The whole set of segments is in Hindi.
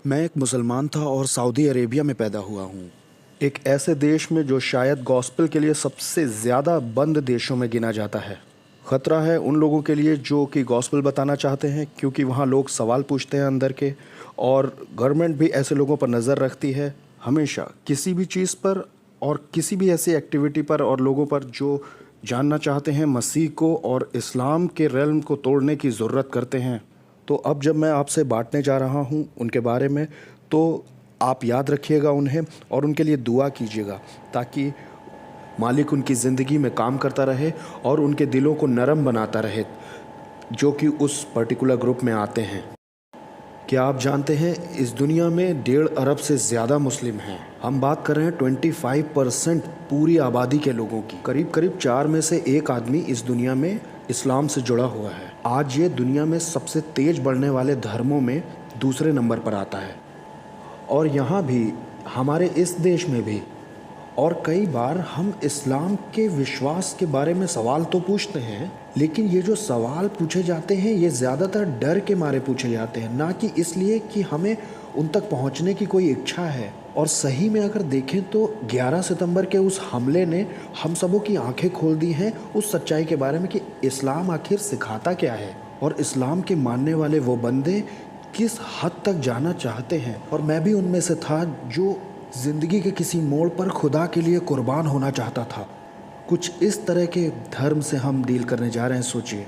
मैं एक मुसलमान था और सऊदी अरेबिया में पैदा हुआ हूँ। एक ऐसे देश में जो शायद गॉस्पेल के लिए सबसे ज़्यादा बंद देशों में गिना जाता है। ख़तरा है उन लोगों के लिए जो कि गॉस्पेल बताना चाहते हैं, क्योंकि वहाँ लोग सवाल पूछते हैं अंदर के, और गवर्नमेंट भी ऐसे लोगों पर नज़र रखती है हमेशा, किसी भी चीज़ पर और किसी भी ऐसी एक्टिविटी पर और लोगों पर जो जानना चाहते हैं मसीह को और इस्लाम के रेल्म को तोड़ने की ज़रूरत करते हैं। तो अब जब मैं आपसे बांटने जा रहा हूँ उनके बारे में, तो आप याद रखिएगा उन्हें और उनके लिए दुआ कीजिएगा, ताकि मालिक उनकी ज़िंदगी में काम करता रहे और उनके दिलों को नरम बनाता रहे जो कि उस पर्टिकुलर ग्रुप में आते हैं। क्या आप जानते हैं इस दुनिया में 1.5 अरब से ज़्यादा मुस्लिम हैं। हम बात कर रहे हैं 25% पूरी आबादी के लोगों की। करीब करीब 4 में से 1 आदमी इस दुनिया में इस्लाम से जुड़ा हुआ है। आज ये दुनिया में सबसे तेज़ बढ़ने वाले धर्मों में दूसरे नंबर पर आता है। और यहाँ भी, हमारे इस देश में भी, और कई बार हम इस्लाम के विश्वास के बारे में सवाल तो पूछते हैं, लेकिन ये जो सवाल पूछे जाते हैं ये ज़्यादातर डर के मारे पूछे जाते हैं, ना कि इसलिए कि हमें उन तक पहुंचने की कोई इच्छा है। और सही में अगर देखें तो 11 सितंबर के उस हमले ने हम सबों की आंखें खोल दी हैं उस सच्चाई के बारे में कि इस्लाम आखिर सिखाता क्या है और इस्लाम के मानने वाले वो बंदे किस हद तक जाना चाहते हैं। और मैं भी उनमें से था जो ज़िंदगी के किसी मोड़ पर खुदा के लिए कुर्बान होना चाहता था। कुछ इस तरह के धर्म से हम डील करने जा रहे हैं। सोचिए,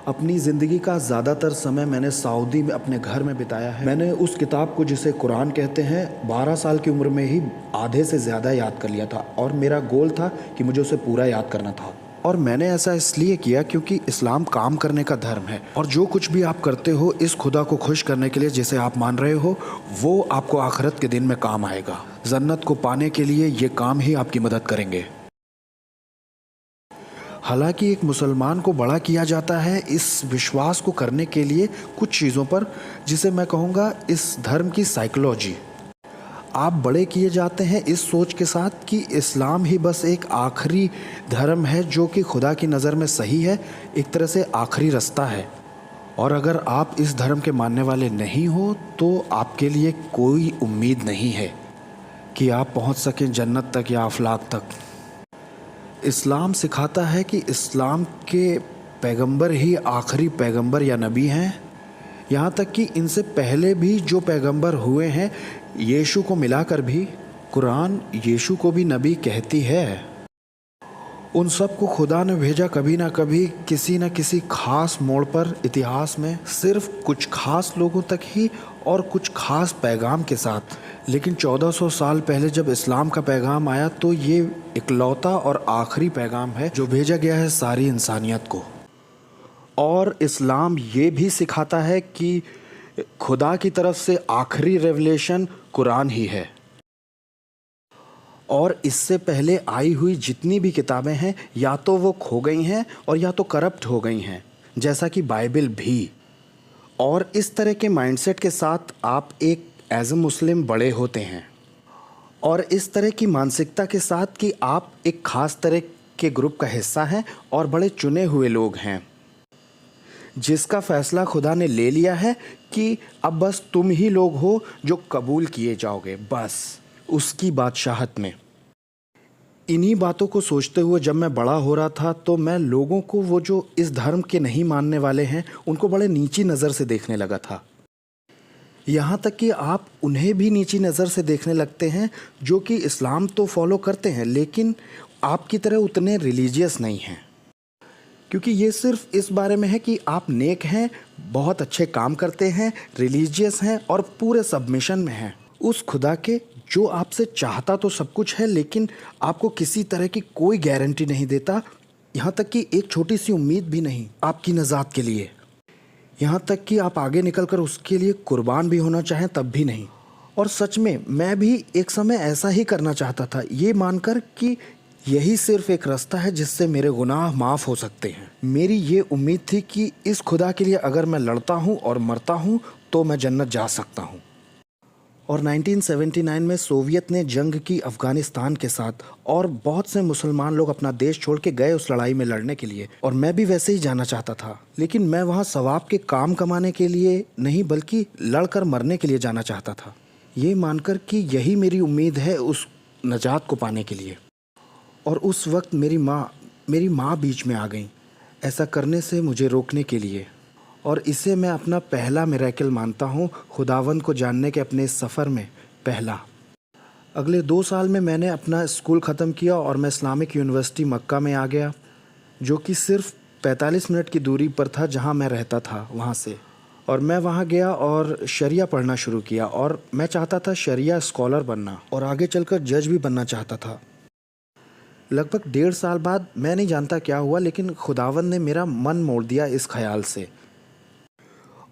अपनी ज़िंदगी का ज़्यादातर समय मैंने सऊदी में अपने घर में बिताया है। मैंने उस किताब को, जिसे कुरान कहते हैं, 12 साल की उम्र में ही आधे से ज़्यादा याद कर लिया था और मेरा गोल था कि मुझे उसे पूरा याद करना था। और मैंने ऐसा इसलिए किया क्योंकि इस्लाम काम करने का धर्म है और जो कुछ भी आप करते हो इस खुदा को खुश करने के लिए जिसे आप मान रहे हो, वो आपको आखिरत के दिन में काम आएगा। जन्नत को पाने के लिए ये काम ही आपकी मदद करेंगे। हालांकि एक मुसलमान को बड़ा किया जाता है इस विश्वास को करने के लिए कुछ चीज़ों पर, जिसे मैं कहूँगा इस धर्म की साइकोलॉजी। आप बड़े किए जाते हैं इस सोच के साथ कि इस्लाम ही बस एक आखिरी धर्म है जो कि खुदा की नज़र में सही है, एक तरह से आखिरी रास्ता है। और अगर आप इस धर्म के मानने वाले नहीं हो तो आपके लिए कोई उम्मीद नहीं है कि आप पहुंच सकें जन्नत तक या अफलाक तक। इस्लाम सिखाता है कि इस्लाम के पैगंबर ही आखिरी पैगंबर या नबी हैं। यहाँ तक कि इनसे पहले भी जो पैगंबर हुए हैं, यीशु को मिलाकर भी कुरान यीशु को भी नबी कहती है। उन सब को खुदा ने भेजा कभी ना कभी किसी न किसी खास मोड़ पर इतिहास में, सिर्फ कुछ खास लोगों तक ही और कुछ खास पैगाम के साथ। लेकिन 1400 साल पहले जब इस्लाम का पैगाम आया तो ये इकलौता और आखिरी पैगाम है जो भेजा गया है सारी इंसानियत को। और इस्लाम ये भी सिखाता है कि खुदा की तरफ से आखिरी रेवलेशन कुरान ही है। और इससे पहले आई हुई जितनी भी किताबें हैं या तो वो खो गई हैं और या तो करप्ट हो गई हैं, जैसा कि बाइबल भी। और इस तरह के माइंडसेट के साथ आप एक एज ए मुस्लिम बड़े होते हैं, और इस तरह की मानसिकता के साथ कि आप एक ख़ास तरह के ग्रुप का हिस्सा हैं और बड़े चुने हुए लोग हैं, जिसका फ़ैसला खुदा ने ले लिया है कि अब बस तुम ही लोग हो जो कबूल किए जाओगे, बस उसकी बादशाहत में। इन्हीं बातों को सोचते हुए जब मैं बड़ा हो रहा था तो मैं लोगों को, वो जो इस धर्म के नहीं मानने वाले हैं, उनको बड़े नीची नज़र से देखने लगा था। यहाँ तक कि आप उन्हें भी नीची नज़र से देखने लगते हैं जो कि इस्लाम तो फॉलो करते हैं लेकिन आपकी तरह उतने रिलीजियस नहीं हैं, क्योंकि ये सिर्फ इस बारे में है कि आप नेक हैं, बहुत अच्छे काम करते हैं, रिलीजियस हैं और पूरे सबमिशन में हैं उस खुदा के जो आपसे चाहता तो सब कुछ है, लेकिन आपको किसी तरह की कोई गारंटी नहीं देता, यहाँ तक कि एक छोटी सी उम्मीद भी नहीं आपकी नजात के लिए। यहाँ तक कि आप आगे निकलकर उसके लिए कुर्बान भी होना चाहें तब भी नहीं। और सच में मैं भी एक समय ऐसा ही करना चाहता था, ये मानकर कि यही सिर्फ एक रास्ता है जिससे मेरे गुनाह माफ़ हो सकते हैं। मेरी ये उम्मीद थी कि इस खुदा के लिए अगर मैं लड़ता हूँ और मरता हूँ तो मैं जन्नत जा सकता हूँ। और 1979 में सोवियत ने जंग की अफगानिस्तान के साथ, और बहुत से मुसलमान लोग अपना देश छोड़ के गए उस लड़ाई में लड़ने के लिए, और मैं भी वैसे ही जाना चाहता था। लेकिन मैं वहाँ सवाब के काम कमाने के लिए नहीं, बल्कि लड़कर मरने के लिए जाना चाहता था, ये मानकर कि यही मेरी उम्मीद है उस नजात को पाने के लिए। और उस वक्त मेरी माँ बीच में आ गई ऐसा करने से मुझे रोकने के लिए, और इसे मैं अपना पहला मिरेकल मानता हूँ खुदावंद को जानने के अपने इस सफ़र में पहला। अगले 2 साल में मैंने अपना स्कूल ख़त्म किया और मैं इस्लामिक यूनिवर्सिटी मक्का में आ गया, जो कि सिर्फ 45 मिनट की दूरी पर था जहाँ मैं रहता था वहाँ से। और मैं वहाँ गया और शरिया पढ़ना शुरू किया, और मैं चाहता था शरिया स्कॉलर बनना और आगे चलकर जज भी बनना चाहता था। लगभग 1.5 साल बाद, मैं नहीं जानता क्या हुआ, लेकिन खुदावंद ने मेरा मन मोड़ दिया इस ख्याल से।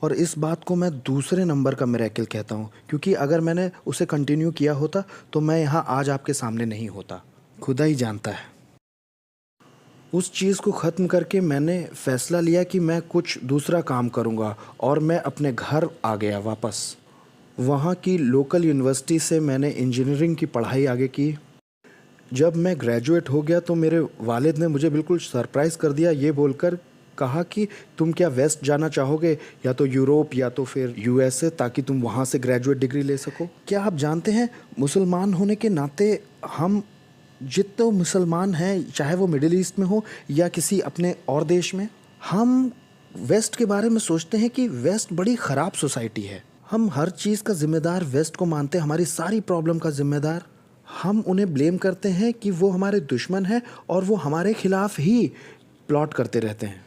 और इस बात को मैं दूसरे नंबर का मिरेकल कहता हूँ, क्योंकि अगर मैंने उसे कंटिन्यू किया होता तो मैं यहाँ आज आपके सामने नहीं होता। खुदा ही जानता है। उस चीज़ को ख़त्म करके मैंने फ़ैसला लिया कि मैं कुछ दूसरा काम करूँगा, और मैं अपने घर आ गया वापस। वहाँ की लोकल यूनिवर्सिटी से मैंने इंजीनियरिंग की पढ़ाई आगे की। जब मैं ग्रेजुएट हो गया तो मेरे वालिद ने मुझे बिल्कुल सरप्राइज़ कर दिया, ये बोलकर कहा कि तुम क्या वेस्ट जाना चाहोगे, या तो यूरोप या तो फिर यूएसए, ताकि तुम वहाँ से ग्रेजुएट डिग्री ले सको। क्या आप जानते हैं, मुसलमान होने के नाते हम जितने मुसलमान हैं, चाहे वो मिडिल ईस्ट में हो या किसी अपने और देश में, हम वेस्ट के बारे में सोचते हैं कि वेस्ट बड़ी ख़राब सोसाइटी है। हम हर चीज़ का ज़िम्मेदार वेस्ट को मानते हैं, हमारी सारी प्रॉब्लम का ज़िम्मेदार। हम उन्हें ब्लेम करते हैं कि वो हमारे दुश्मन हैं और वो हमारे ख़िलाफ़ ही प्लॉट करते रहते हैं।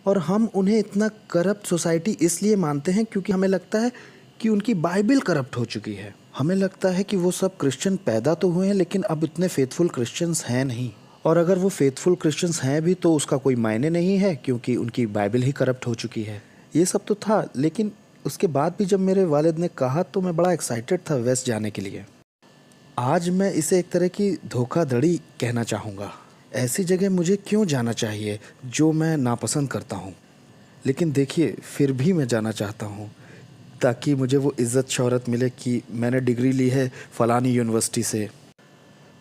और हम उन्हें इतना करप्ट सोसाइटी इसलिए मानते हैं क्योंकि हमें लगता है कि उनकी बाइबल करप्ट हो चुकी है। हमें लगता है कि वो सब क्रिश्चियन पैदा तो हुए हैं, लेकिन अब इतने फेथफुल क्रिश्चियंस हैं नहीं, और अगर वो फेथफुल क्रिश्चियंस हैं भी तो उसका कोई मायने नहीं है, क्योंकि उनकी बाइबल ही करप्ट हो चुकी है। ये सब तो था, लेकिन उसके बाद भी जब मेरे वालिद ने कहा तो मैं बड़ा एक्साइटेड था वेस्ट जाने के लिए। आज मैं इसे एक तरह की धोखाधड़ी कहना चाहूँगा। ऐसी जगह मुझे क्यों जाना चाहिए जो मैं नापसंद करता हूँ, लेकिन देखिए फिर भी मैं जाना चाहता हूँ, ताकि मुझे वो इज़्ज़त शोहरत मिले कि मैंने डिग्री ली है फ़लानी यूनिवर्सिटी से।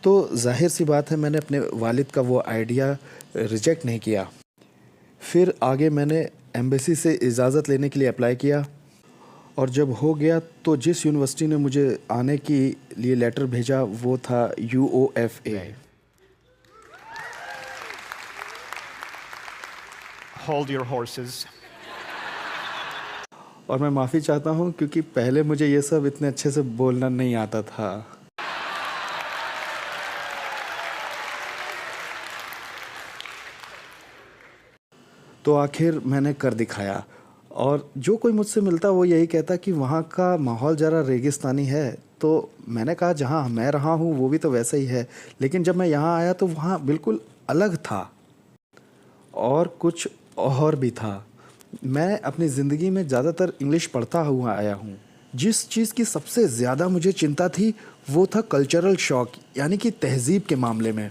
तो जाहिर सी बात है, मैंने अपने वालिद का वो आइडिया रिजेक्ट नहीं किया। फिर आगे मैंने एम्बेसी से इजाज़त लेने के लिए अप्लाई किया, और जब हो गया तो जिस यूनिवर्सिटी ने मुझे आने के लिए लेटर भेजा वो था UOFA। Hold your horses. और मैं माफ़ी चाहता हूँ क्योंकि पहले मुझे ये सब इतने अच्छे से बोलना नहीं आता था। तो आखिर मैंने कर दिखाया, और जो कोई मुझसे मिलता वो यही कहता कि वहाँ का माहौल ज़रा रेगिस्तानी है। तो मैंने कहा जहाँ मैं रहा हूँ वो भी तो वैसा ही है, लेकिन जब मैं यहाँ आया तो वहाँ बिल्कुल अलग था, और कुछ और भी था। मैं अपनी ज़िंदगी में ज़्यादातर इंग्लिश पढ़ता हुआ आया हूँ। जिस चीज़ की सबसे ज़्यादा मुझे चिंता थी वो था कल्चरल शॉक, यानी कि तहज़ीब के मामले में।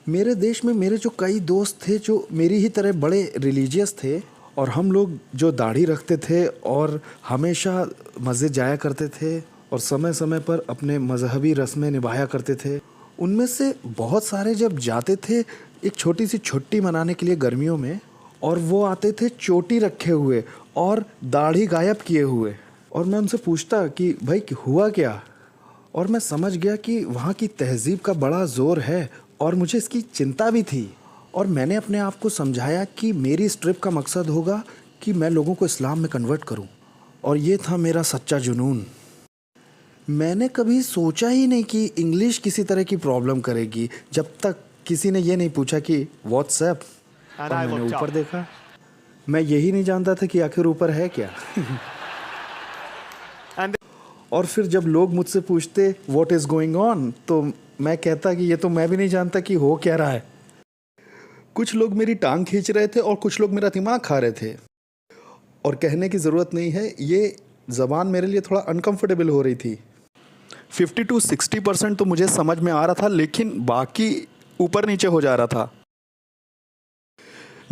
मेरे देश में मेरे जो कई दोस्त थे जो मेरी ही तरह बड़े रिलीजियस थे, और हम लोग जो दाढ़ी रखते थे और हमेशा मस्जिद जाया करते थे और समय समय पर अपने मजहबी रस्में निभाया करते थे, उनमें से बहुत सारे जब जाते थे एक छोटी सी छुट्टी मनाने के लिए गर्मियों में, और वो आते थे चोटी रखे हुए और दाढ़ी गायब किए हुए, और मैं उनसे पूछता कि भाई हुआ क्या, और मैं समझ गया कि वहाँ की तहज़ीब का बड़ा ज़ोर है, और मुझे इसकी चिंता भी थी। और मैंने अपने आप को समझाया कि मेरी इस ट्रिप का मकसद होगा कि मैं लोगों को इस्लाम में कन्वर्ट करूं, और ये था मेरा सच्चा जुनून। मैंने कभी सोचा ही नहीं कि इंग्लिश किसी तरह की प्रॉब्लम करेगी, जब तक किसी ने ये नहीं पूछा कि व्हाट्सएप, और मैंने ऊपर देखा। मैं यही नहीं जानता था कि आखिर ऊपर है क्या। और फिर जब लोग मुझसे पूछते व्हाट इज़ गोइंग ऑन, तो मैं कहता कि ये तो मैं भी नहीं जानता कि हो क्या रहा है। कुछ लोग मेरी टांग खींच रहे थे और कुछ लोग मेरा दिमाग खा रहे थे, और कहने की ज़रूरत नहीं है, ये ज़बान मेरे लिए थोड़ा अनकंफर्टेबल हो रही थी। 50 to 60% तो मुझे समझ में आ रहा था, लेकिन बाकी ऊपर नीचे हो जा रहा था।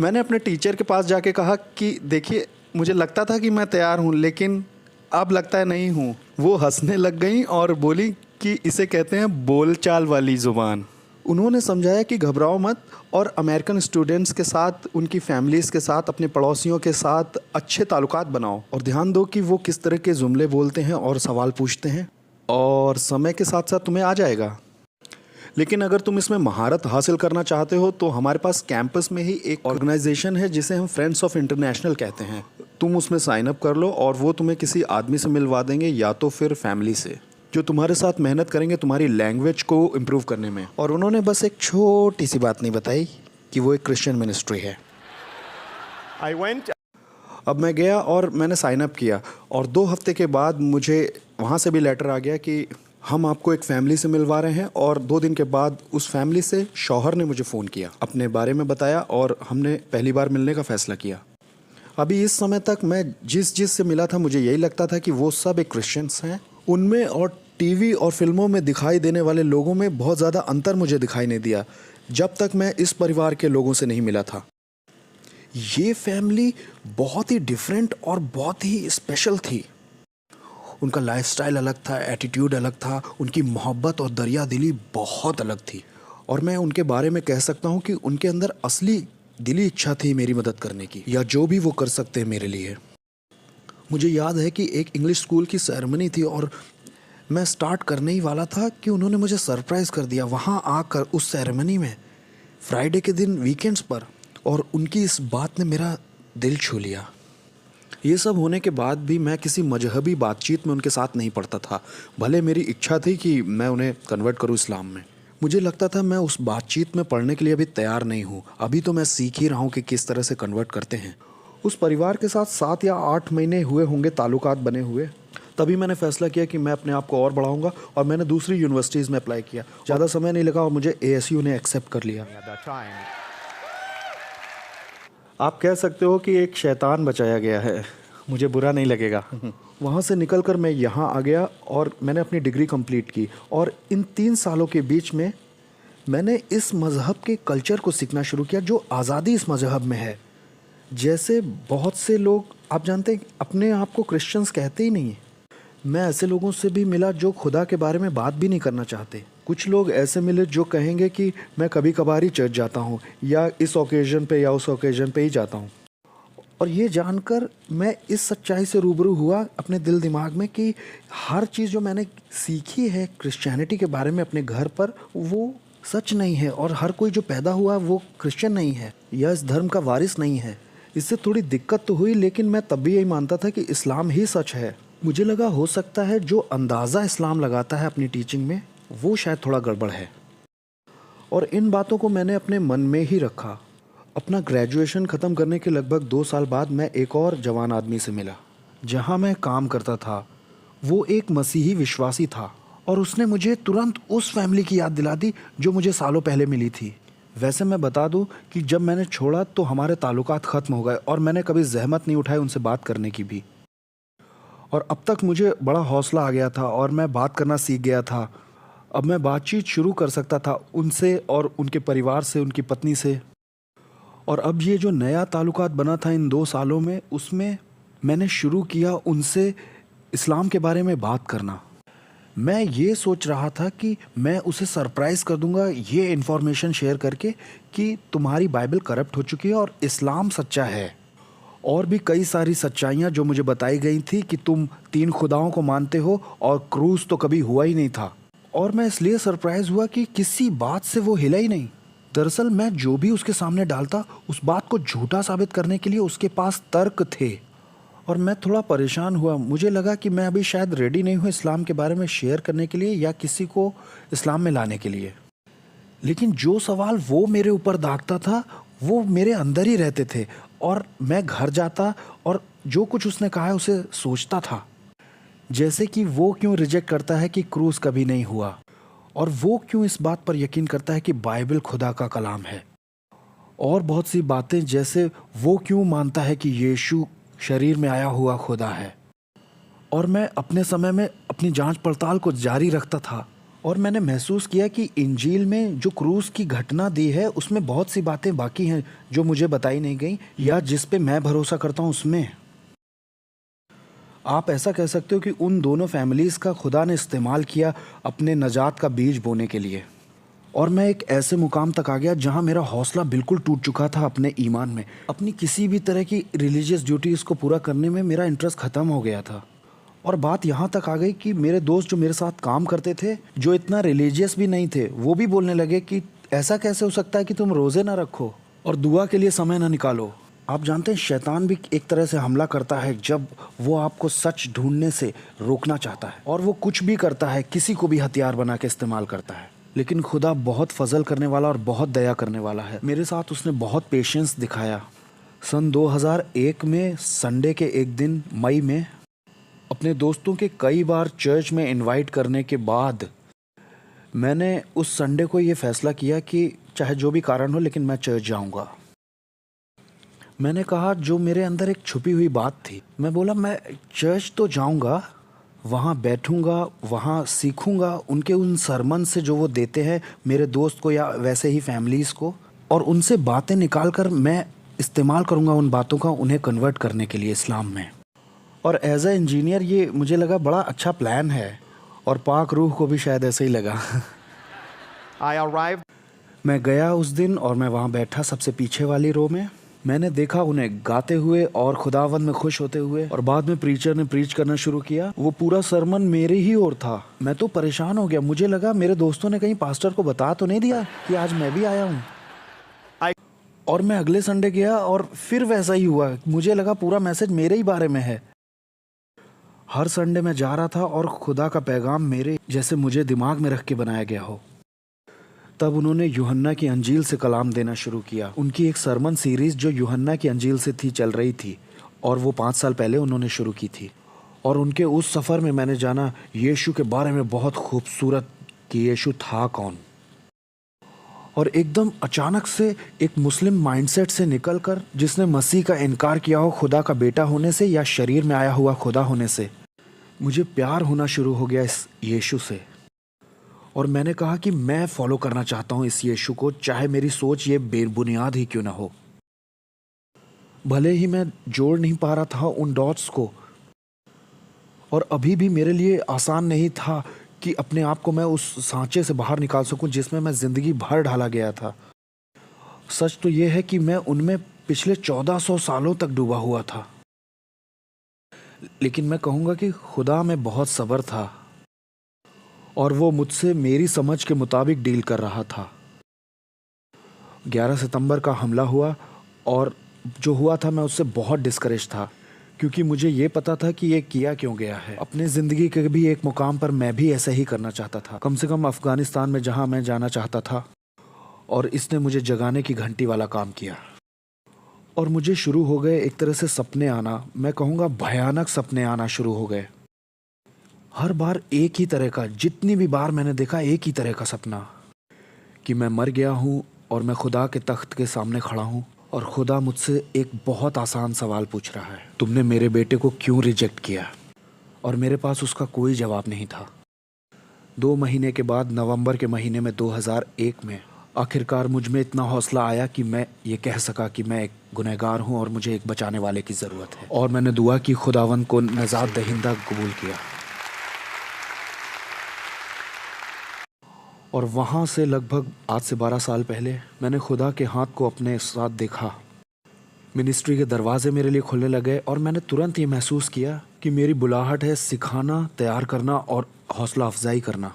मैंने अपने टीचर के पास जाके कहा कि देखिए, मुझे लगता था कि मैं तैयार हूँ, लेकिन अब लगता है नहीं हूँ। वो हंसने लग गई और बोली कि इसे कहते हैं बोलचाल वाली ज़ुबान। उन्होंने समझाया कि घबराओ मत और अमेरिकन स्टूडेंट्स के साथ, उनकी फैमिलीज़ के साथ, अपने पड़ोसियों के साथ अच्छे ताल्लुकात बनाओ और ध्यान दो कि वो किस तरह के जुमले बोलते हैं और सवाल पूछते हैं, और समय के साथ साथ तुम्हें आ जाएगा। लेकिन अगर तुम इसमें महारत हासिल करना चाहते हो तो हमारे पास कैंपस में ही एक ऑर्गेनाइजेशन है जिसे हम फ्रेंड्स ऑफ इंटरनेशनल कहते हैं। तुम उसमें साइन अप कर लो और वो तुम्हें किसी आदमी से मिलवा देंगे या तो फिर फैमिली से, जो तुम्हारे साथ मेहनत करेंगे तुम्हारी लैंग्वेज को इम्प्रूव करने में। और उन्होंने बस एक छोटी सी बात नहीं बताई कि वो एक क्रिश्चियन मिनिस्ट्री है। I went. अब मैं गया और मैंने साइन अप किया और 2 हफ्ते के बाद मुझे वहाँ से भी लेटर आ गया कि हम आपको एक फ़ैमिली से मिलवा रहे हैं। और 2 दिन के बाद उस फैमिली से शौहर ने मुझे फ़ोन किया, अपने बारे में बताया और हमने पहली बार मिलने का फ़ैसला किया। अभी इस समय तक मैं जिस से मिला था मुझे यही लगता था कि वो सब एक क्रिश्चियंस हैं। उनमें और टीवी और फिल्मों में दिखाई देने वाले लोगों में बहुत ज़्यादा अंतर मुझे दिखाई नहीं दिया जब तक मैं इस परिवार के लोगों से नहीं मिला था। ये फैमिली बहुत ही डिफरेंट और बहुत ही स्पेशल थी। उनका लाइफस्टाइल अलग था, एटीट्यूड अलग था, उनकी मोहब्बत और दरिया दिली बहुत अलग थी। और मैं उनके बारे में कह सकता हूँ कि उनके अंदर असली दिली इच्छा थी मेरी मदद करने की, या जो भी वो कर सकते हैं मेरे लिए। मुझे याद है कि एक इंग्लिश स्कूल की सेरेमनी थी और मैं स्टार्ट करने ही वाला था कि उन्होंने मुझे सरप्राइज़ कर दिया वहाँ आकर उस सेरेमनी में, फ्राइडे के दिन, वीकेंड्स पर। और उनकी इस बात ने मेरा दिल छू लिया। ये सब होने के बाद भी मैं किसी मजहबी बातचीत में उनके साथ नहीं पड़ता था, भले मेरी इच्छा थी कि मैं उन्हें कन्वर्ट करूँ इस्लाम में। मुझे लगता था मैं उस बातचीत में पढ़ने के लिए अभी तैयार नहीं हूँ, अभी तो मैं सीख ही रहा हूँ कि किस तरह से कन्वर्ट करते हैं। उस परिवार के साथ 7 या 8 महीने हुए होंगे ताल्लुकात बने हुए, तभी मैंने फ़ैसला किया कि मैं अपने आप को और बढ़ाऊँगा और मैंने दूसरी यूनिवर्सिटीज़ में अप्लाई किया। ज़्यादा समय नहीं लगा और मुझे ASU ने एक्सेप्ट कर लिया। At that time. आप कह सकते हो कि एक शैतान बचाया गया है, मुझे बुरा नहीं लगेगा। वहाँ से निकलकर मैं यहाँ आ गया और मैंने अपनी डिग्री कंप्लीट की। और इन 3 सालों के बीच में मैंने इस मज़हब के कल्चर को सीखना शुरू किया, जो आज़ादी इस मज़हब में है। जैसे बहुत से लोग, आप जानते हैं, अपने आप को क्रिश्चियंस कहते ही नहीं हैं। मैं ऐसे लोगों से भी मिला जो खुदा के बारे में बात भी नहीं करना चाहते। कुछ लोग ऐसे मिले जो कहेंगे कि मैं कभी कभार ही चर्च जाता हूँ, या इस ओकेजन पे या उस ओकेजन पे ही जाता हूँ। और ये जानकर मैं इस सच्चाई से रूबरू हुआ अपने दिल दिमाग में कि हर चीज़ जो मैंने सीखी है क्रिश्चियनिटी के बारे में अपने घर पर, वो सच नहीं है। और हर कोई जो पैदा हुआ वो क्रिश्चियन नहीं है या इस धर्म का वारिस नहीं है। इससे थोड़ी दिक्कत तो हुई, लेकिन मैं तब भी यही मानता था कि इस्लाम ही सच है। मुझे लगा हो सकता है जो अंदाज़ा इस्लाम लगाता है अपनी टीचिंग में वो शायद थोड़ा गड़बड़ है। और इन बातों को मैंने अपने मन में ही रखा। अपना ग्रेजुएशन ख़त्म करने के लगभग 2 साल बाद मैं एक और जवान आदमी से मिला। जहाँ मैं काम करता था वो एक मसीही विश्वासी था और उसने मुझे तुरंत उस फैमिली की याद दिला दी जो मुझे सालों पहले मिली थी। वैसे मैं बता दूं कि जब मैंने छोड़ा तो हमारे ताल्लुकात ख़त्म हो गए और मैंने कभी जहमत नहीं उठाई उनसे बात करने की भी। और अब तक मुझे बड़ा हौसला आ गया था और मैं बात करना सीख गया था। अब मैं बातचीत शुरू कर सकता था उनसे और उनके परिवार से, उनकी पत्नी से। और अब ये जो नया ताल्लुकात बना था इन 2 सालों में, उसमें मैंने शुरू किया उनसे इस्लाम के बारे में बात करना। मैं ये सोच रहा था कि मैं उसे सरप्राइज़ कर दूंगा ये इन्फॉर्मेशन शेयर करके कि तुम्हारी बाइबल करप्ट हो चुकी है और इस्लाम सच्चा है। और भी कई सारी सच्चाइयाँ जो मुझे बताई गई थी कि तुम 3 खुदाओं को मानते हो और क्रूस तो कभी हुआ ही नहीं था। और मैं इसलिए सरप्राइज़ हुआ कि किसी बात से वो हिला ही नहीं। दरअसल मैं जो भी उसके सामने डालता उस बात को झूठा साबित करने के लिए उसके पास तर्क थे। और मैं थोड़ा परेशान हुआ। मुझे लगा कि मैं अभी शायद रेडी नहीं हूँ इस्लाम के बारे में शेयर करने के लिए या किसी को इस्लाम में लाने के लिए। लेकिन जो सवाल वो मेरे ऊपर दागता था वो मेरे अंदर ही रहते थे और मैं घर जाता और जो कुछ उसने कहा है उसे सोचता था। जैसे कि वो क्यों रिजेक्ट करता है कि क्रूस कभी नहीं हुआ, और वो क्यों इस बात पर यकीन करता है कि बाइबल खुदा का कलाम है। और बहुत सी बातें, जैसे वो क्यों मानता है कि यीशु शरीर में आया हुआ खुदा है। और मैं अपने समय में अपनी जांच पड़ताल को जारी रखता था और मैंने महसूस किया कि इंजील में जो क्रूस की घटना दी है उसमें बहुत सी बातें बाकी हैं जो मुझे बताई नहीं गई या जिस पे मैं भरोसा करता हूँ उसमें। आप ऐसा कह सकते हो कि उन दोनों फैमिलीज़ का खुदा ने इस्तेमाल किया अपने नजात का बीज बोने के लिए। और मैं एक ऐसे मुकाम तक आ गया जहां मेरा हौसला बिल्कुल टूट चुका था अपने ईमान में। अपनी किसी भी तरह की रिलीजियस ड्यूटीज़ को पूरा करने में मेरा इंटरेस्ट ख़त्म हो गया था। और बात यहाँ तक आ गई कि मेरे दोस्त जो मेरे साथ काम करते थे, जो इतना रिलीजियस भी नहीं थे, वो भी बोलने लगे कि ऐसा कैसे हो सकता है कि तुम रोज़े ना रखो और दुआ के लिए समय ना निकालो। आप जानते हैं शैतान भी एक तरह से हमला करता है जब वो आपको सच ढूंढने से रोकना चाहता है, और वो कुछ भी करता है, किसी को भी हथियार बना के इस्तेमाल करता है। लेकिन खुदा बहुत फजल करने वाला और बहुत दया करने वाला है। मेरे साथ उसने बहुत पेशेंस दिखाया। सन 2001 में संडे के एक दिन मई में अपने दोस्तों के कई बार चर्च में इनवाइट करने के बाद मैंने उस संडे को ये फैसला किया कि चाहे जो भी कारण हो लेकिन मैं चर्च जाऊंगा। मैंने कहा, जो मेरे अंदर एक छुपी हुई बात थी, मैं बोला मैं चर्च तो जाऊंगा, वहाँ बैठूंगा, वहाँ सीखूंगा उनके उन सरमन से जो वो देते हैं मेरे दोस्त को या वैसे ही फैमिलीज़ को, और उनसे बातें निकाल कर मैं इस्तेमाल करूंगा उन बातों का उन्हें कन्वर्ट करने के लिए इस्लाम में। और एज ए इंजीनियर ये मुझे लगा बड़ा अच्छा प्लान है, और पाक रूह को भी शायद ऐसे ही लगा। I arrived. मैं गया उस दिन और मैं वहाँ बैठा सबसे पीछे वाली रो में। मैंने देखा उन्हें गाते हुए और खुदावंद में खुश होते हुए, और बाद में प्रीचर ने प्रीच करना शुरू किया। वो पूरा सरमन मेरे ही ओर था। मैं तो परेशान हो गया। मुझे लगा मेरे दोस्तों ने कहीं पास्टर को बता तो नहीं दिया कि आज मैं भी आया हूँ। और मैं अगले संडे गया और फिर वैसा ही हुआ। मुझे लगा पूरा मैसेज मेरे ही बारे में है। हर संडे मैं जा रहा था और खुदा का पैगाम मेरे जैसे मुझे दिमाग में रख के बनाया गया हो। तब उन्होंने यूहन्ना की अंजील से कलाम देना शुरू किया। उनकी एक सरमन सीरीज जो यूहन्ना की अंजील से थी चल रही थी, और वो 5 साल पहले उन्होंने शुरू की थी। और उनके उस सफ़र में मैंने जाना यीशु के बारे में बहुत खूबसूरत कि यीशु था कौन। और एकदम अचानक से एक मुस्लिम माइंडसेट से निकलकर, जिसने मसीह का इनकार किया हो खुदा का बेटा होने से या शरीर में आया हुआ खुदा होने से, मुझे प्यार होना शुरू हो गया इस यीशु से। और मैंने कहा कि मैं फॉलो करना चाहता हूँ इस यीशु को, चाहे मेरी सोच ये बेबुनियाद ही क्यों ना हो। भले ही मैं जोड़ नहीं पा रहा था उन डॉट्स को, और अभी भी मेरे लिए आसान नहीं था कि अपने आप को मैं उस सांचे से बाहर निकाल सकूं जिसमें मैं ज़िंदगी भर ढाला गया था। सच तो ये है कि मैं उनमें पिछले 1400 सालों तक डूबा हुआ था। लेकिन मैं कहूँगा कि खुदा में बहुत सब्र था, और वो मुझसे मेरी समझ के मुताबिक डील कर रहा था। 11 सितंबर का हमला हुआ, और जो हुआ था मैं उससे बहुत डिस्करेज था, क्योंकि मुझे ये पता था कि ये किया क्यों गया है। अपने ज़िंदगी के भी एक मुकाम पर मैं भी ऐसा ही करना चाहता था, कम से कम अफ़गानिस्तान में जहाँ मैं जाना चाहता था। और इसने मुझे जगाने की घंटी वाला काम किया, और मुझे शुरू हो गए एक तरह से सपने आना। मैं कहूँगा भयानक सपने आना शुरू हो गए। हर बार एक ही तरह का, जितनी भी बार मैंने देखा एक ही तरह का सपना कि मैं मर गया हूँ और मैं खुदा के तख्त के सामने खड़ा हूँ, और खुदा मुझसे एक बहुत आसान सवाल पूछ रहा है, तुमने मेरे बेटे को क्यों रिजेक्ट किया? और मेरे पास उसका कोई जवाब नहीं था। 2 महीने के बाद नवंबर के महीने में 2001 में आखिरकार मुझ में इतना हौसला आया कि मैं ये कह सका कि मैं एक गुनहगार हूँ और मुझे एक बचाने वाले की ज़रूरत है। और मैंने दुआ की, खुदावंद को नजात दहिंदा कबूल किया। और वहाँ से लगभग आज से 12 साल पहले मैंने खुदा के हाथ को अपने साथ देखा। मिनिस्ट्री के दरवाजे मेरे लिए खुलने लगे, और मैंने तुरंत ये महसूस किया कि मेरी बुलाहट है सिखाना, तैयार करना और हौसला अफजाई करना।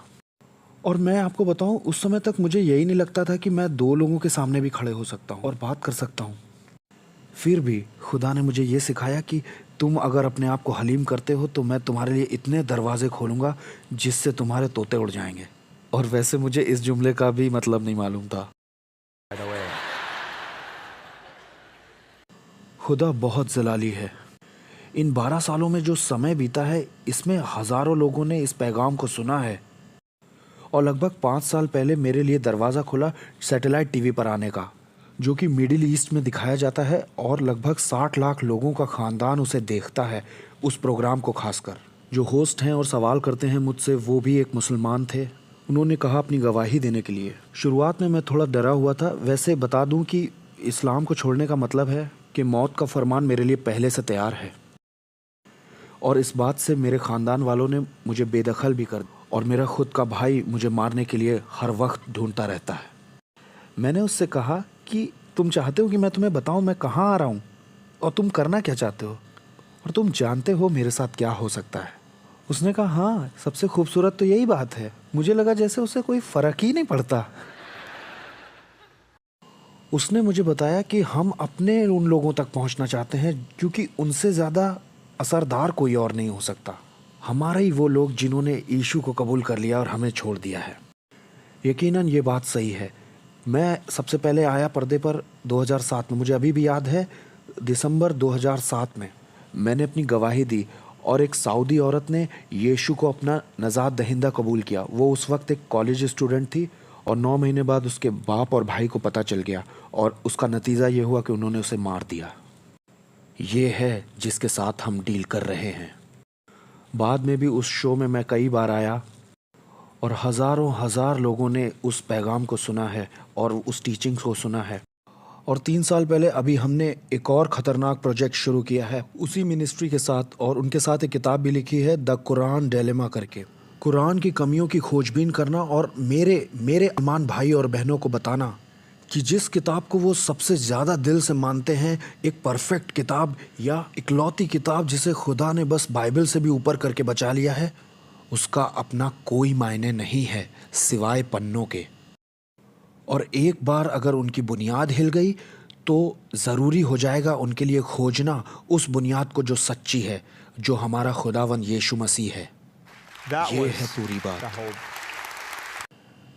और मैं आपको बताऊं, उस समय तक मुझे यही नहीं लगता था कि मैं 2 लोगों के सामने भी खड़े हो सकता हूं और बात कर सकता हूं। फिर भी खुदा ने मुझे ये सिखाया कि तुम अगर अपने आप को हलीम करते हो तो मैं तुम्हारे लिए इतने दरवाजे खोलूँगा जिससे तुम्हारे तोते उड़ जाएंगे। और वैसे मुझे इस जुमले का भी मतलब नहीं मालूम था। खुदा बहुत जलाली है। इन 12 सालों में जो समय बीता है, इसमें हज़ारों लोगों ने इस पैगाम को सुना है। और लगभग 5 साल पहले मेरे लिए दरवाज़ा खुला सैटेलाइट टीवी पर आने का, जो कि मिडिल ईस्ट में दिखाया जाता है, और लगभग 60 लाख लोगों का ख़ानदान उसे देखता है, उस प्रोग्राम को खासकर। जो होस्ट हैं और सवाल करते हैं मुझसे, वो भी एक मुसलमान थे। उन्होंने कहा अपनी गवाही देने के लिए। शुरुआत में मैं थोड़ा डरा हुआ था। वैसे बता दूं कि इस्लाम को छोड़ने का मतलब है कि मौत का फरमान मेरे लिए पहले से तैयार है। और इस बात से मेरे ख़ानदान वालों ने मुझे बेदखल भी कर दिया और मेरा खुद का भाई मुझे मारने के लिए हर वक्त ढूंढता रहता है। मैंने उससे कहा कि तुम चाहते हो कि मैं तुम्हें बताऊं मैं कहाँ आ रहा हूँ और तुम करना क्या चाहते हो और तुम जानते हो मेरे साथ क्या हो सकता है। उसने कहा हाँ, सबसे खूबसूरत तो यही बात है। मुझे लगा जैसे उसे कोई फ़र्क ही नहीं पड़ता। उसने मुझे बताया कि हम अपने उन लोगों तक पहुंचना चाहते हैं क्योंकि उनसे ज़्यादा असरदार कोई और नहीं हो सकता। हमारे ही वो लोग जिन्होंने यीशु को कबूल कर लिया और हमें छोड़ दिया है। यकीनन ये बात सही है। मैं सबसे पहले आया पर्दे पर 2007 में, मुझे अभी भी याद है, दिसंबर 2007 में मैंने अपनी गवाही दी और एक सऊदी औरत ने यीशु को अपना नजात दहिंदा कबूल किया। वो उस वक्त एक कॉलेज स्टूडेंट थी और 9 महीने बाद उसके बाप और भाई को पता चल गया और उसका नतीजा ये हुआ कि उन्होंने उसे मार दिया। ये है जिसके साथ हम डील कर रहे हैं। बाद में भी उस शो में मैं कई बार आया और हज़ारों हज़ार लोगों ने उस पैगाम को सुना है और उस टीचिंग को सुना है। और 3 साल पहले अभी हमने एक और ख़तरनाक प्रोजेक्ट शुरू किया है उसी मिनिस्ट्री के साथ, और उनके साथ एक किताब भी लिखी है, द कुरान डिलेमा करके। कुरान की कमियों की खोजबीन करना और मेरे अमान भाई और बहनों को बताना कि जिस किताब को वो सबसे ज़्यादा दिल से मानते हैं, एक परफेक्ट किताब या इकलौती किताब जिसे खुदा ने बस बाइबल से भी ऊपर करके बचा लिया है, उसका अपना कोई मायने नहीं है सिवाय पन्नों के। और एक बार अगर उनकी बुनियाद हिल गई तो ज़रूरी हो जाएगा उनके लिए खोजना उस बुनियाद को जो सच्ची है, जो हमारा खुदावन यीशु मसीह है। ये है पूरी बात।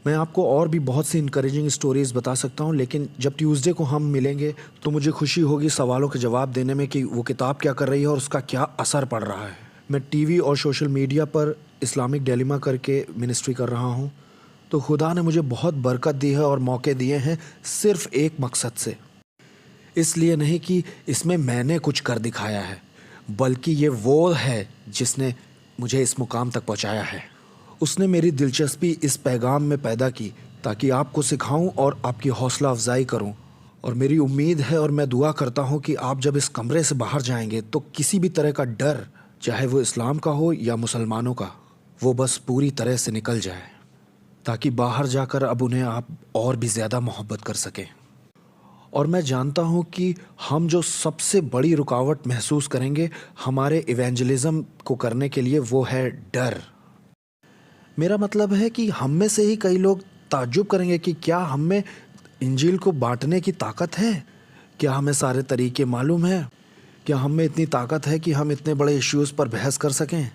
मैं आपको और भी बहुत सी इनकरेजिंग स्टोरीज़ बता सकता हूँ, लेकिन जब ट्यूसडे को हम मिलेंगे तो मुझे खुशी होगी सवालों के जवाब देने में कि वो किताब क्या कर रही है और उसका क्या असर पड़ रहा है। मैं टीवी और सोशल मीडिया पर इस्लामिक डिलेमा करके मिनिस्ट्री कर रहा हूँ, तो खुदा ने मुझे बहुत बरकत दी है और मौके दिए हैं सिर्फ एक मकसद से। इसलिए नहीं कि इसमें मैंने कुछ कर दिखाया है, बल्कि ये वो है जिसने मुझे इस मुकाम तक पहुंचाया है। उसने मेरी दिलचस्पी इस पैगाम में पैदा की ताकि आपको सिखाऊं और आपकी हौसला अफजाई करूं। और मेरी उम्मीद है और मैं दुआ करता हूं कि आप जब इस कमरे से बाहर जाएंगे तो किसी भी तरह का डर, चाहे वो इस्लाम का हो या मुसलमानों का, वो बस पूरी तरह से निकल जाए, ताकि बाहर जाकर अब उन्हें आप और भी ज़्यादा मोहब्बत कर सकें। और मैं जानता हूँ कि हम जो सबसे बड़ी रुकावट महसूस करेंगे हमारे इवेंजलिज्म को करने के लिए, वो है डर। मेरा मतलब है कि हम में से ही कई लोग ताज्जुब करेंगे कि क्या हम में इंजील को बांटने की ताकत है, क्या हमें सारे तरीके मालूम हैं, क्या हम में इतनी ताकत है कि हम इतने बड़े इश्यूज़ पर बहस कर सकें,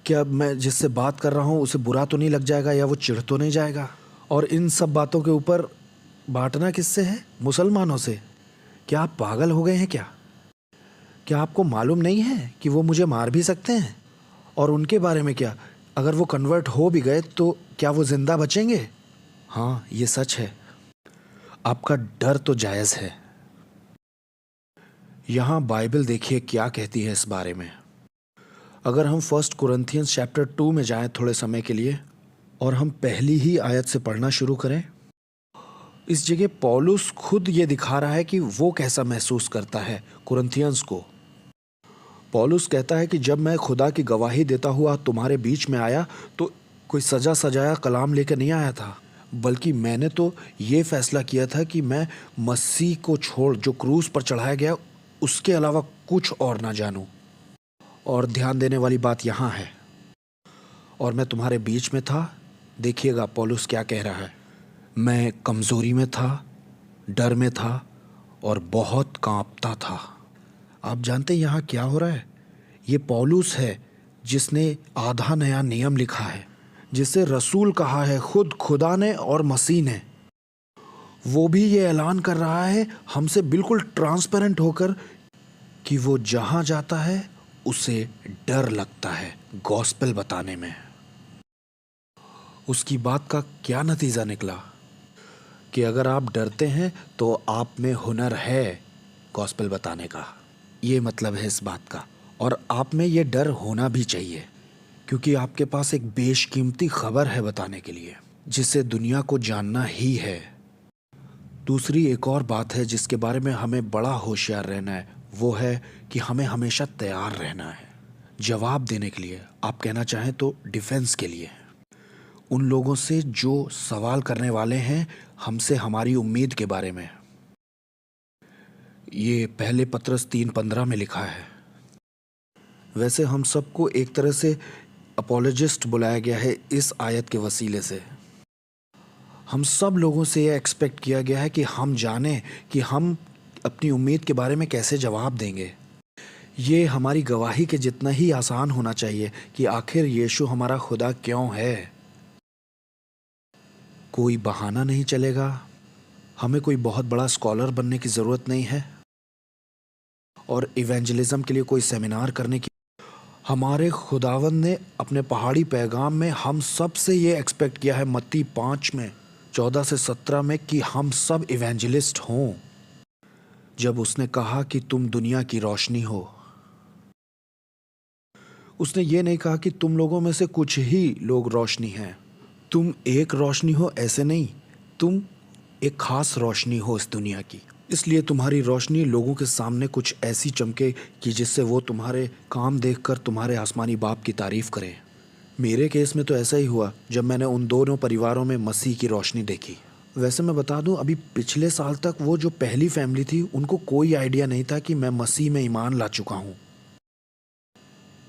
क्या मैं जिससे बात कर रहा हूँ उसे बुरा तो नहीं लग जाएगा या वो चिढ़ तो नहीं जाएगा। और इन सब बातों के ऊपर बांटना किससे है? मुसलमानों से। क्या आप पागल हो गए हैं क्या? क्या आपको मालूम नहीं है कि वो मुझे मार भी सकते हैं? और उनके बारे में क्या, अगर वो कन्वर्ट हो भी गए तो क्या वो ज़िंदा बचेंगे? हाँ, ये सच है। आपका डर तो जायज़ है। यहाँ बाइबल देखिए क्या कहती है इस बारे में। अगर हम 1 कुरिन्थियंस चैप्टर 2 में जाएं थोड़े समय के लिए और हम पहली ही आयत से पढ़ना शुरू करें, इस जगह पौलुस खुद ये दिखा रहा है कि वो कैसा महसूस करता है कुरिन्थियंस को। पौलुस कहता है कि जब मैं खुदा की गवाही देता हुआ तुम्हारे बीच में आया तो कोई सजा सजाया कलाम लेकर नहीं आया था, बल्कि मैंने तो ये फैसला किया था कि मैं मसीह को छोड़ जो क्रूस पर चढ़ाया गया उसके अलावा कुछ और ना जानूं। और ध्यान देने वाली बात यहाँ है, और मैं तुम्हारे बीच में था। देखिएगा पौलुस क्या कह रहा है। मैं कमज़ोरी में था, डर में था और बहुत कांपता था। आप जानते हैं यहाँ क्या हो रहा है? ये पौलुस है जिसने आधा नया नियम लिखा है, जिसे रसूल कहा है खुद खुदा ने और मसीह ने। वो भी ये ऐलान कर रहा है हमसे बिल्कुल ट्रांसपेरेंट होकर कि वो जहाँ जाता है उसे डर लगता है गॉस्पेल बताने में। उसकी बात का क्या नतीजा निकला कि अगर आप डरते हैं तो आप में हुनर है गॉस्पेल बताने का। ये मतलब है इस बात का। और आप में ये डर होना भी चाहिए, क्योंकि आपके पास एक बेशकीमती खबर है बताने के लिए जिसे दुनिया को जानना ही है। दूसरी एक और बात है जिसके बारे में हमें बड़ा होशियार रहना है, वो है कि हमें हमेशा तैयार रहना है। जवाब देने के लिए, आप कहना चाहें तो डिफेंस के लिए, उन लोगों से जो सवाल करने वाले हैं हमसे हमारी उम्मीद के बारे में। ये पहले पत्रस 3:15 में लिखा है। वैसे हम सबको एक तरह से अपोलोजिस्ट बुलाया गया है इस आयत के वसीले से। हम सब लोगों से यह एक्सपेक्ट किया गया है कि हम जानें कि हम अपनी उम्मीद के बारे में कैसे जवाब देंगे। ये हमारी गवाही के जितना ही आसान होना चाहिए कि आखिर यीशु हमारा खुदा क्यों है। कोई बहाना नहीं चलेगा, हमें कोई बहुत बड़ा स्कॉलर बनने की ज़रूरत नहीं है और इवेंजलिज्म के लिए कोई सेमिनार करने की। हमारे खुदावंद ने अपने पहाड़ी पैगाम में हम सब से ये एक्सपेक्ट किया है, मत्ती 5 में 14 से 17 में, कि हम सब इवेंजलिस्ट हों। जब उसने कहा कि तुम दुनिया की रोशनी हो, उसने ये नहीं कहा कि तुम लोगों में से कुछ ही लोग रोशनी हैं। तुम एक रोशनी हो ऐसे नहीं, तुम एक खास रोशनी हो इस दुनिया की। इसलिए तुम्हारी रोशनी लोगों के सामने कुछ ऐसी चमके कि जिससे वो तुम्हारे काम देखकर तुम्हारे आसमानी बाप की तारीफ करें। मेरे केस में तो ऐसा ही हुआ जब मैंने उन दोनों परिवारों में मसीह की रोशनी देखी। वैसे मैं बता दूं, अभी पिछले साल तक वो जो पहली फैमिली थी उनको कोई आइडिया नहीं था कि मैं मसीह में ईमान ला चुका हूं,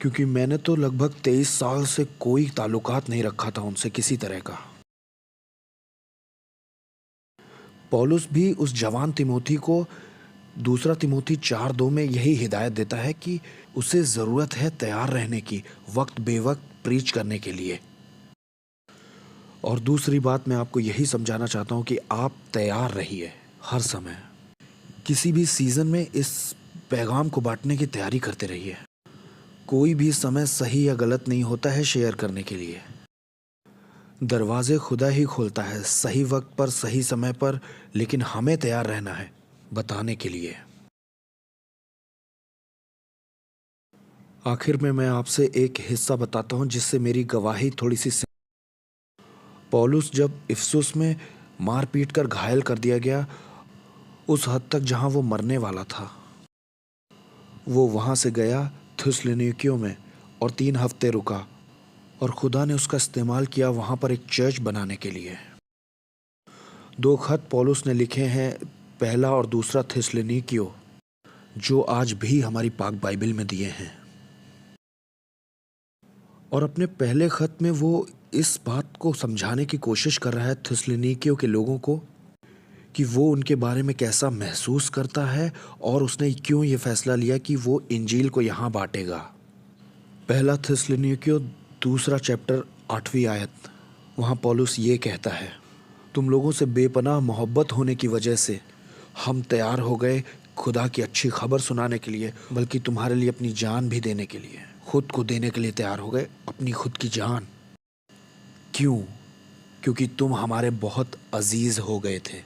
क्योंकि मैंने तो लगभग 23 साल से कोई ताल्लुकात नहीं रखा था उनसे किसी तरह का। पौलुस भी उस जवान तिमोथी को दूसरा तिमोथी 4:2 में यही हिदायत देता है कि उसे ज़रूरत है तैयार रहने की, वक्त बेवक्त प्रीच करने के लिए। और दूसरी बात मैं आपको यही समझाना चाहता हूँ कि आप तैयार रहिए हर समय। किसी भी सीज़न में इस पैगाम को बांटने की तैयारी करते रहिए। कोई भी समय सही या गलत नहीं होता है शेयर करने के लिए। दरवाजे खुदा ही खोलता है, सही वक्त पर सही समय पर, लेकिन हमें तैयार रहना है बताने के लिए। आखिर में मैं आपसे एक हिस्सा बताता हूं जिससे मेरी गवाही थोड़ी सी। पौलुस जब इफिसुस में मार पीट कर घायल कर दिया गया, उस हद तक जहां वो मरने वाला था, वो वहां से गया थिस्सलुनीकियों में और 3 हफ्ते रुका और खुदा ने उसका इस्तेमाल किया वहाँ पर एक चर्च बनाने के लिए। 2 खत पौलुस ने लिखे हैं, पहला और दूसरा थिस्सलुनीकियों, जो आज भी हमारी पाक बाइबल में दिए हैं। और अपने पहले खत में वो इस बात को समझाने की कोशिश कर रहा है थिस्सलुनीकियों के लोगों को कि वो उनके बारे में कैसा महसूस करता है और उसने क्यों ये फैसला लिया कि वो इंजील को यहाँ बांटेगा। पहला थिस्सलुनीकियों 2 चैप्टर 8वीं आयत, वहाँ पौलुस ये कहता है, तुम लोगों से बेपनाह मोहब्बत होने की वजह से हम तैयार हो गए खुदा की अच्छी खबर सुनाने के लिए, बल्कि तुम्हारे लिए अपनी जान भी देने के लिए, खुद को देने के लिए तैयार हो गए, अपनी खुद की जान। क्यों? क्योंकि तुम हमारे बहुत अजीज हो गए थे।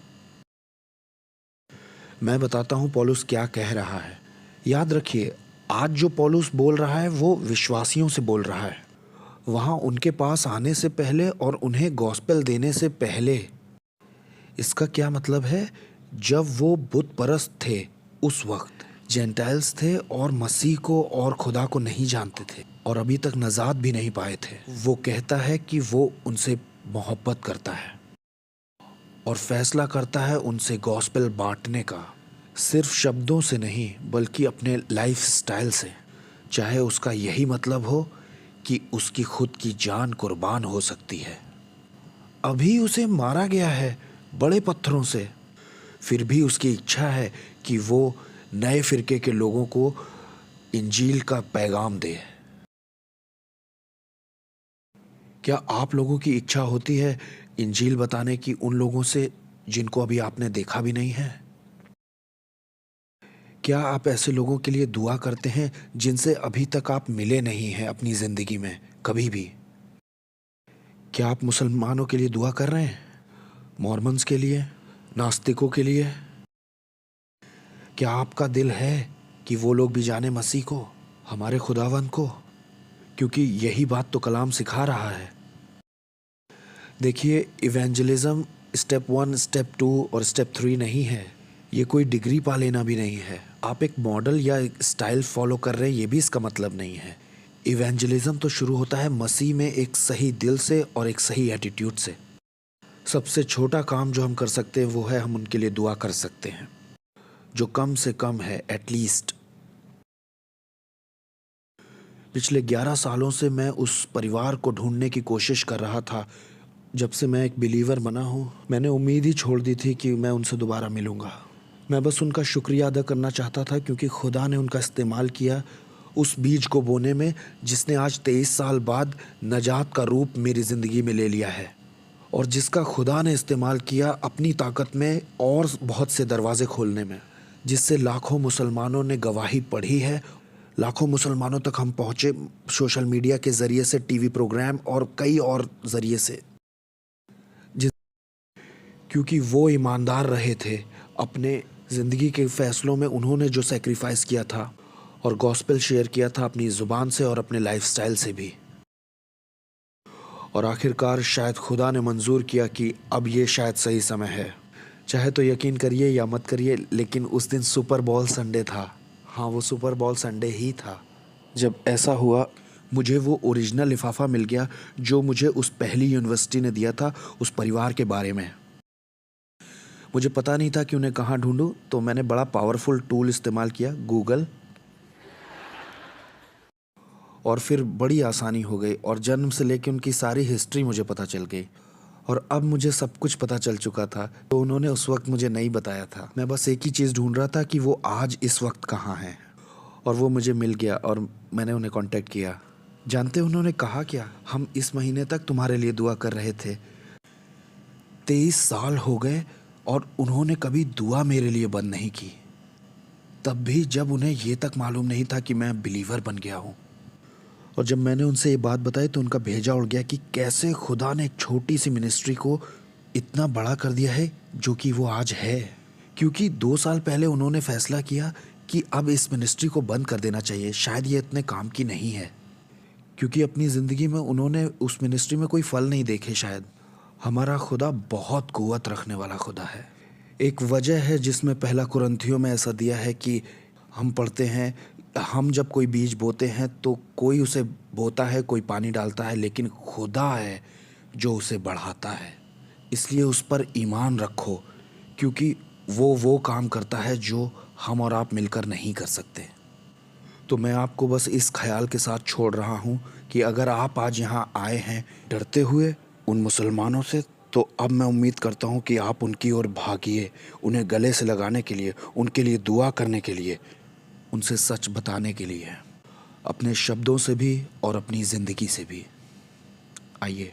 मैं बताता हूँ पौलुस क्या कह रहा है। याद रखिए, आज जो पौलुस बोल रहा है वो विश्वासियों से बोल रहा है। वहाँ उनके पास आने से पहले और उन्हें गॉस्पेल देने से पहले। इसका क्या मतलब है? जब वो बुत परस्त थे उस वक्त जेंटाइल्स थे और मसीह को और खुदा को नहीं जानते थे और अभी तक नजात भी नहीं पाए थे। वो कहता है कि वो उनसे मोहब्बत करता है और फैसला करता है उनसे गॉस्पेल बांटने का, सिर्फ शब्दों से नहीं बल्कि अपने लाइफ स्टाइल से। चाहे उसका यही मतलब हो कि उसकी खुद की जान कुर्बान हो सकती है। अभी उसे मारा गया है बड़े पत्थरों से, फिर भी उसकी इच्छा है कि वो नए फिरके के लोगों को इंजील का पैगाम दे। क्या आप लोगों की इच्छा होती है इंजील बताने की उन लोगों से जिनको अभी आपने देखा भी नहीं है? क्या आप ऐसे लोगों के लिए दुआ करते हैं जिनसे अभी तक आप मिले नहीं हैं अपनी ज़िंदगी में कभी भी? क्या आप मुसलमानों के लिए दुआ कर रहे हैं? मॉर्मन्स के लिए? नास्तिकों के लिए? क्या आपका दिल है कि वो लोग भी जाने मसीह को, हमारे खुदावंद को? क्योंकि यही बात तो कलाम सिखा रहा है। देखिए, इवेंजलिज्म स्टेप 1, स्टेप 2 और स्टेप 3 नहीं है। ये कोई डिग्री पा लेना भी नहीं है। आप एक मॉडल या एक स्टाइल फॉलो कर रहे हैं, ये भी इसका मतलब नहीं है। इवेंजलिज्म तो शुरू होता है मसीह में एक सही दिल से और एक सही एटीट्यूड से। सबसे छोटा काम जो हम कर सकते हैं वो है हम उनके लिए दुआ कर सकते हैं, जो कम से कम है एटलीस्ट। पिछले 11 सालों से मैं उस परिवार को ढूंढने की कोशिश कर रहा था। जब से मैं एक बिलीवर बना हूँ, मैंने उम्मीद ही छोड़ दी थी कि मैं उनसे दोबारा मिलूँगा। मैं बस उनका शुक्रिया अदा करना चाहता था क्योंकि खुदा ने उनका इस्तेमाल किया उस बीज को बोने में जिसने आज 23 साल बाद नजात का रूप मेरी ज़िंदगी में ले लिया है, और जिसका खुदा ने इस्तेमाल किया अपनी ताकत में और बहुत से दरवाजे खोलने में, जिससे लाखों मुसलमानों ने गवाही पढ़ी है। लाखों मुसलमानों तक हम पहुँचे सोशल मीडिया के ज़रिए से, टीवी प्रोग्राम और कई और ज़रिए से, क्योंकि वो ईमानदार रहे थे अपने ज़िंदगी के फ़ैसलों में। उन्होंने जो सेक्रीफाइस किया था और गॉस्पेल शेयर किया था अपनी ज़ुबान से और अपने लाइफस्टाइल से भी। और आखिरकार शायद खुदा ने मंजूर किया कि अब ये शायद सही समय है। चाहे तो यकीन करिए या मत करिए, लेकिन उस दिन सुपर बॉल संडे था। हाँ, वो सुपर बॉल संडे ही था। जब ऐसा हुआ, मुझे वो ओरिजिनल लिफाफा मिल गया जो मुझे उस पहली यूनिवर्सिटी ने दिया था उस परिवार के बारे में। मुझे पता नहीं था कि उन्हें कहाँ ढूंढूं, तो मैंने बड़ा पावरफुल टूल इस्तेमाल किया, गूगल, और फिर बड़ी आसानी हो गई और जन्म से लेकर उनकी सारी हिस्ट्री मुझे पता चल गई। और अब मुझे सब कुछ पता चल चुका था, तो उन्होंने उस वक्त मुझे नहीं बताया था। मैं बस एक ही चीज़ ढूंढ रहा था कि वो आज इस वक्त कहाँ हैं, और वो मुझे मिल गया और मैंने उन्हें कांटेक्ट किया। जानते उन्होंने कहा क्या? हम इस महीने तक तुम्हारे लिए दुआ कर रहे थे। 23 साल हो गए और उन्होंने कभी दुआ मेरे लिए बंद नहीं की, तब भी जब उन्हें ये तक मालूम नहीं था कि मैं बिलीवर बन गया हूँ। और जब मैंने उनसे ये बात बताई तो उनका भेजा उड़ गया कि कैसे खुदा ने एक छोटी सी मिनिस्ट्री को इतना बड़ा कर दिया है जो कि वो आज है। क्योंकि 2 साल पहले उन्होंने फैसला किया कि अब इस मिनिस्ट्री को बंद कर देना चाहिए, शायद ये इतने काम की नहीं है, क्योंकि अपनी ज़िंदगी में उन्होंने उस मिनिस्ट्री में कोई फल नहीं देखे शायद। हमारा खुदा बहुत कुव्वत रखने वाला खुदा है। एक वजह है जिसमें पहला कुरिन्थियों में ऐसा दिया है कि हम पढ़ते हैं, हम जब कोई बीज बोते हैं तो कोई उसे बोता है, कोई पानी डालता है, लेकिन खुदा है जो उसे बढ़ाता है। इसलिए उस पर ईमान रखो, क्योंकि वो काम करता है जो हम और आप मिलकर नहीं कर सकते। तो मैं आपको बस इस ख्याल के साथ छोड़ रहा हूँ कि अगर आप आज यहाँ आए हैं डरते हुए उन मुसलमानों से, तो अब मैं उम्मीद करता हूँ कि आप उनकी ओर भागिए, उन्हें गले से लगाने के लिए, उनके लिए दुआ करने के लिए, उनसे सच बताने के लिए, अपने शब्दों से भी और अपनी ज़िंदगी से भी। आइए।